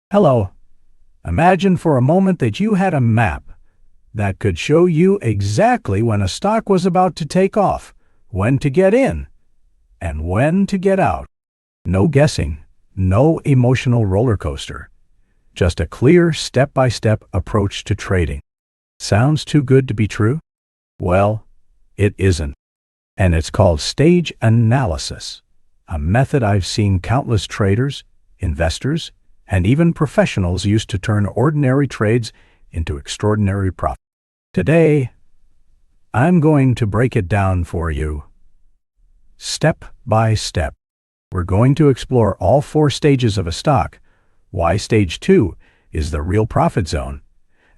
Hello. Imagine for a moment that you had a map that could show you exactly when a stock was about to take off, when to get in, and when to get out. No guessing, no emotional roller coaster. Just a clear step-by-step approach to trading. Sounds too good to be true? Well, it isn't. And it's called stage analysis, a method I've seen countless traders, investors, and even professionals use to turn ordinary trades into extraordinary profit. Today, I'm going to break it down for you. Step by step. We're going to explore all 4 stages of a stock, why stage 2 is the real profit zone,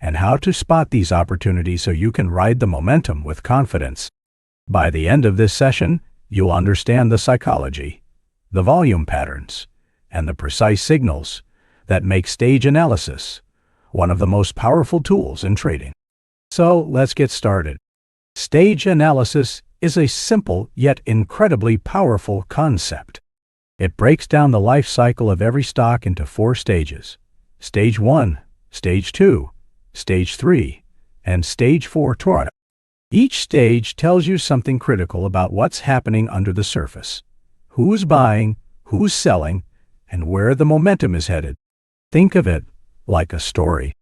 and how to spot these opportunities so you can ride the momentum with confidence. By the end of this session, you'll understand the psychology, the volume patterns, and the precise signals that make stage analysis one of the most powerful tools in trading. So let's get started. Stage analysis is a simple yet incredibly powerful concept. It breaks down the life cycle of every stock into 4 stages: Stage 1, Stage 2, Stage 3, and Stage 4 tornado. Each stage tells you something critical about what's happening under the surface, who's buying, who's selling, and where the momentum is headed. Think of it like a story.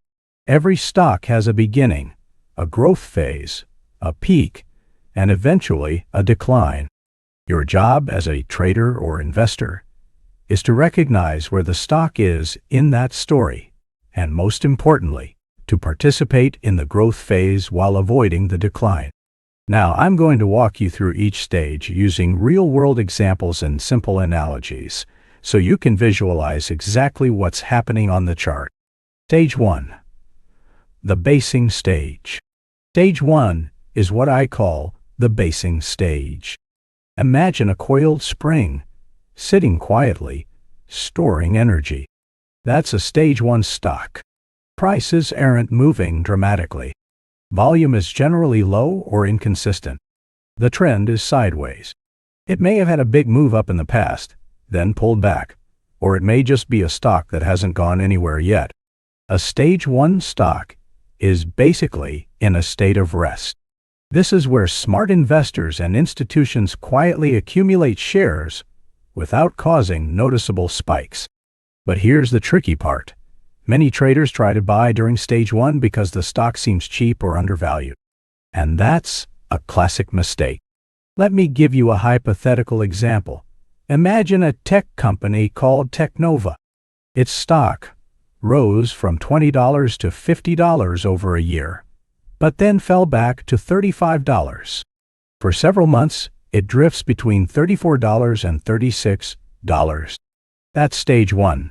Every stock has a beginning, a growth phase, a peak, and eventually a decline. Your job as a trader or investor is to recognize where the stock is in that story, and most importantly, to participate in the growth phase while avoiding the decline. Now, I'm going to walk you through each stage using real-world examples and simple analogies, so you can visualize exactly what's happening on the chart. Stage 1. The basing stage. Stage 1 is what I call the basing stage. Imagine a coiled spring, sitting quietly, storing energy. That's a Stage 1 stock. Prices aren't moving dramatically. Volume is generally low or inconsistent. The trend is sideways. It may have had a big move up in the past, then pulled back, or it may just be a stock that hasn't gone anywhere yet. A Stage 1 stock is basically in a state of rest. This is where smart investors and institutions quietly accumulate shares without causing noticeable spikes. But here's the tricky part. Many traders try to buy during Stage 1 because the stock seems cheap or undervalued. And that's a classic mistake. Let me give you a hypothetical example. Imagine a tech company called Technova. Its stock rose from $20 to $50 over a year, but then fell back to $35. For several months, it drifts between $34 and $36. That's Stage 1.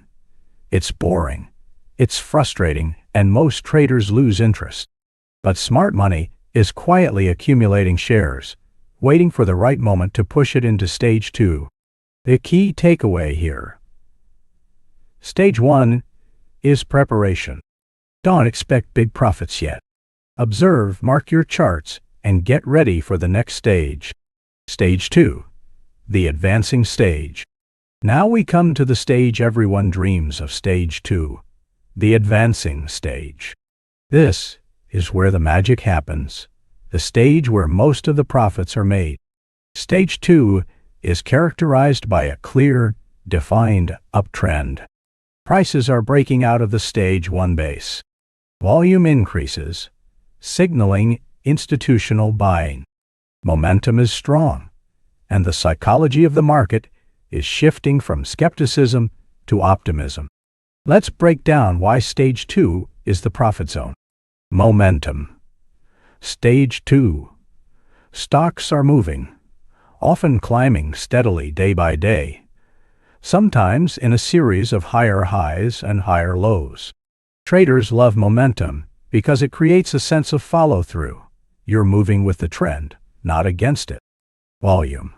It's boring. It's frustrating, and most traders lose interest. But smart money is quietly accumulating shares, waiting for the right moment to push it into Stage 2. The key takeaway here. Stage 1 is preparation. Don't expect big profits yet. Observe, mark your charts, and get ready for the next stage. Stage 2, the advancing stage. Now we come to the stage everyone dreams of. Stage 2, the advancing stage. This is where the magic happens, the stage where most of the profits are made. Stage 2 is characterized by a clear, defined uptrend. Prices are breaking out of the Stage 1 base. Volume increases, signaling institutional buying. Momentum is strong, and the psychology of the market is shifting from skepticism to optimism. Let's break down why Stage 2 is the profit zone. Momentum. Stage 2. Stocks are moving, often climbing steadily day by day, sometimes in a series of higher highs and higher lows. Traders love momentum because it creates a sense of follow-through. You're moving with the trend, not against it. Volume.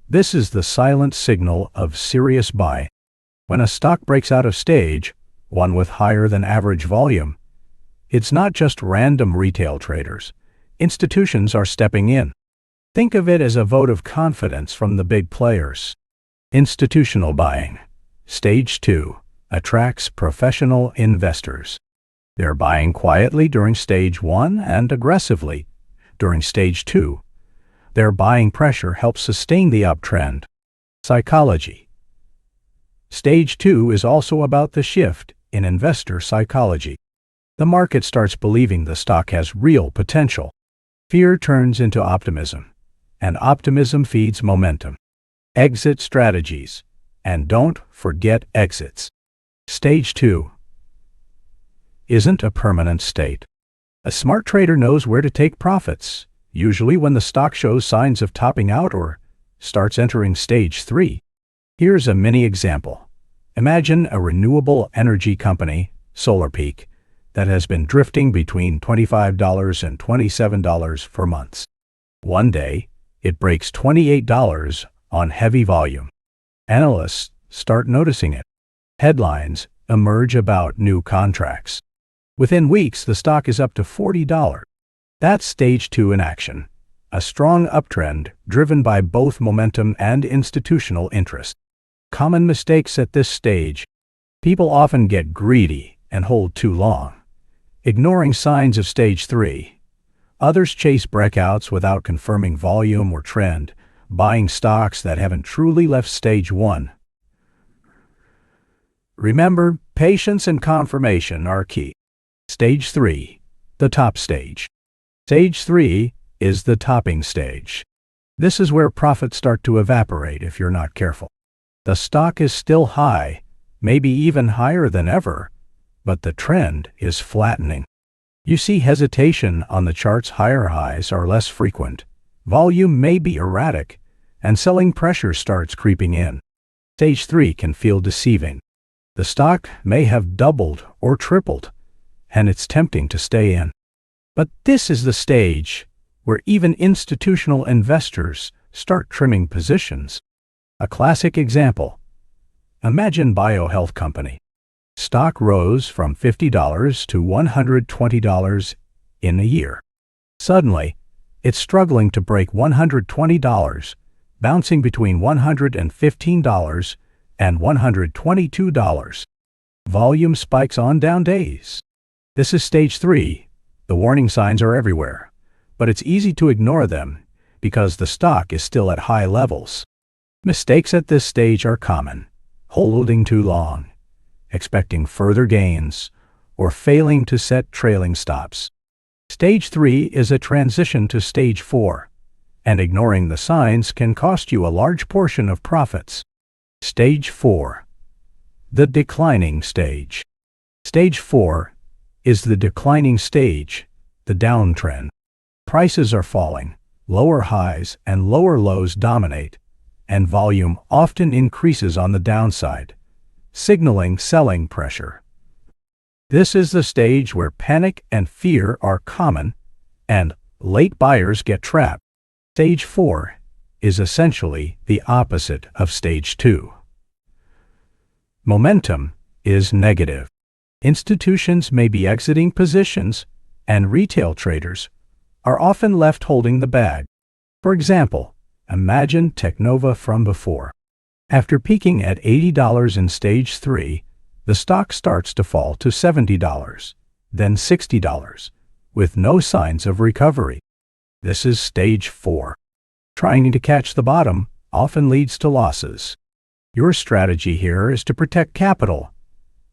This is the silent signal of serious buying. When a stock breaks out of Stage 1 with higher than average volume, it's not just random retail traders. Institutions are stepping in. Think of it as a vote of confidence from the big players. Institutional buying. Stage 2. attracts professional investors. They're buying quietly during stage 1 and aggressively during stage 2. Their buying pressure helps sustain the uptrend. Psychology. Stage 2 is also about the shift in investor psychology. The market starts believing the stock has real potential. Fear turns into optimism, and optimism feeds momentum. Exit strategies. And don't forget exits. Stage 2 isn't a permanent state. A smart trader knows where to take profits, usually when the stock shows signs of topping out or starts entering stage 3. Here's a mini example. Imagine a renewable energy company, SolarPeak, that has been drifting between $25 and $27 for months. One day, it breaks $28 on heavy volume. Analysts start noticing it. Headlines emerge about new contracts. Within weeks, the stock is up to $40. That's stage 2 in action, a strong uptrend driven by both momentum and institutional interest. Common mistakes at this stage. People often get greedy and hold too long, ignoring signs of stage 3. Others chase breakouts without confirming volume or trend, buying stocks that haven't truly left stage 1. Remember, patience and confirmation are key. Stage 3, the top stage. Stage 3 is the topping stage. This is where profits start to evaporate if you're not careful. The stock is still high, maybe even higher than ever, but the trend is flattening. You see hesitation on the chart's higher highs are less frequent. Volume may be erratic, and selling pressure starts creeping in. Stage 3 can feel deceiving. The stock may have doubled or tripled, and it's tempting to stay in. But this is the stage where even institutional investors start trimming positions. A classic example. Imagine biohealth company. Stock rose from $50 to $120 in a year. Suddenly, it's struggling to break $120, bouncing between $115 and $122. Volume spikes on down days. This is stage 3. The warning signs are everywhere, but it's easy to ignore them because the stock is still at high levels. Mistakes at this stage are common: holding too long, expecting further gains, or failing to set trailing stops. Stage 3 is a transition to stage 4, and ignoring the signs can cost you a large portion of profits. Stage 4, the declining stage. Stage 4 is the declining stage, the downtrend. Prices are falling, lower highs and lower lows dominate, and volume often increases on the downside, signaling selling pressure. This is the stage where panic and fear are common, and late buyers get trapped. Stage 4 is essentially the opposite of stage 2. Momentum is negative. Institutions may be exiting positions, and retail traders are often left holding the bag. For example, imagine Teknova from before. After peaking at $80 in stage 3, the stock starts to fall to $70, then $60, with no signs of recovery. This is stage 4. Trying to catch the bottom often leads to losses. Your strategy here is to protect capital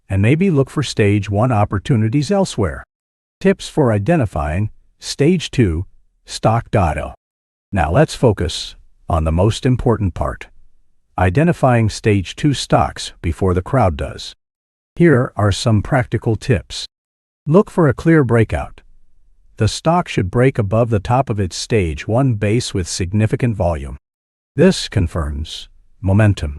and maybe look for stage 1 opportunities elsewhere. Tips for identifying stage 2 stock data. Now let's focus on the most important part: identifying stage 2 stocks before the crowd does. Here are some practical tips. Look for a clear breakout. The stock should break above the top of its stage 1 base with significant volume. This confirms momentum.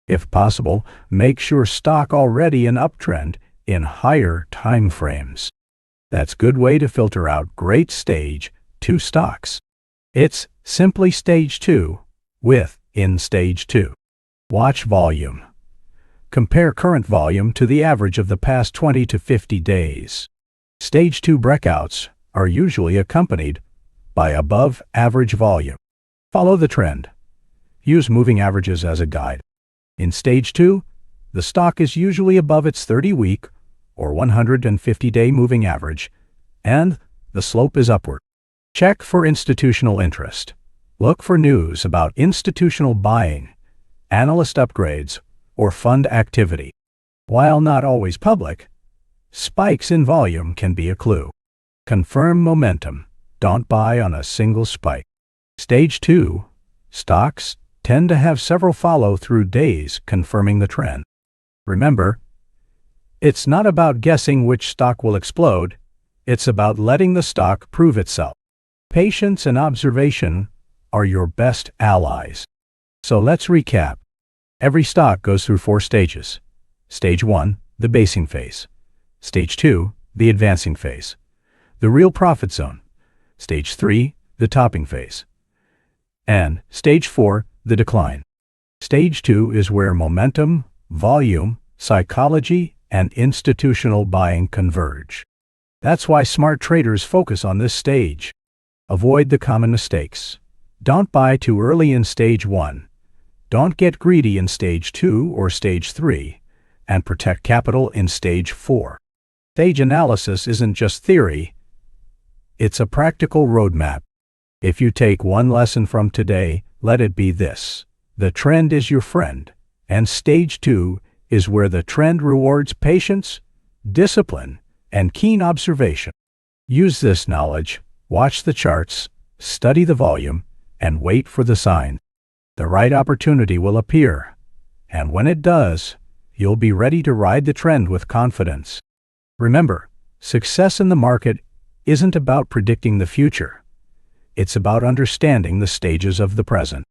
If possible, make sure stock already in uptrend in higher time frames. That's a good way to filter out great stage 2 stocks. It's simply stage 2 with in stage 2. Watch volume. Compare current volume to the average of the past 20 to 50 days. Stage 2 breakouts are usually accompanied by above average volume. Follow the trend. Use moving averages as a guide. In stage 2, the stock is usually above its 30-week or 150-day moving average, and the slope is upward. Check for institutional interest. Look for news about institutional buying, analyst upgrades, or fund activity. While not always public, spikes in volume can be a clue. Confirm momentum. Don't buy on a single spike. Stage 2. Stocks tend to have several follow-through days confirming the trend. Remember, it's not about guessing which stock will explode. It's about letting the stock prove itself. Patience and observation are your best allies. So let's recap. Every stock goes through 4 stages. Stage 1, the basing phase. Stage 2, the advancing phase. The real profit zone. Stage 3, the topping phase. And Stage 4, the decline. Stage 2 is where momentum, volume, psychology, and institutional buying converge. That's why smart traders focus on this stage. Avoid the common mistakes. Don't buy too early in Stage 1. Don't get greedy in Stage 2 or Stage 3, and protect capital in Stage 4. Stage analysis isn't just theory, it's a practical roadmap. If you take one lesson from today, let it be this: the trend is your friend, and Stage 2 is where the trend rewards patience, discipline, and keen observation. Use this knowledge, watch the charts, study the volume, and wait for the sign. The right opportunity will appear, and when it does, you'll be ready to ride the trend with confidence. Remember, success in the market isn't about predicting the future. It's about understanding the stages of the present.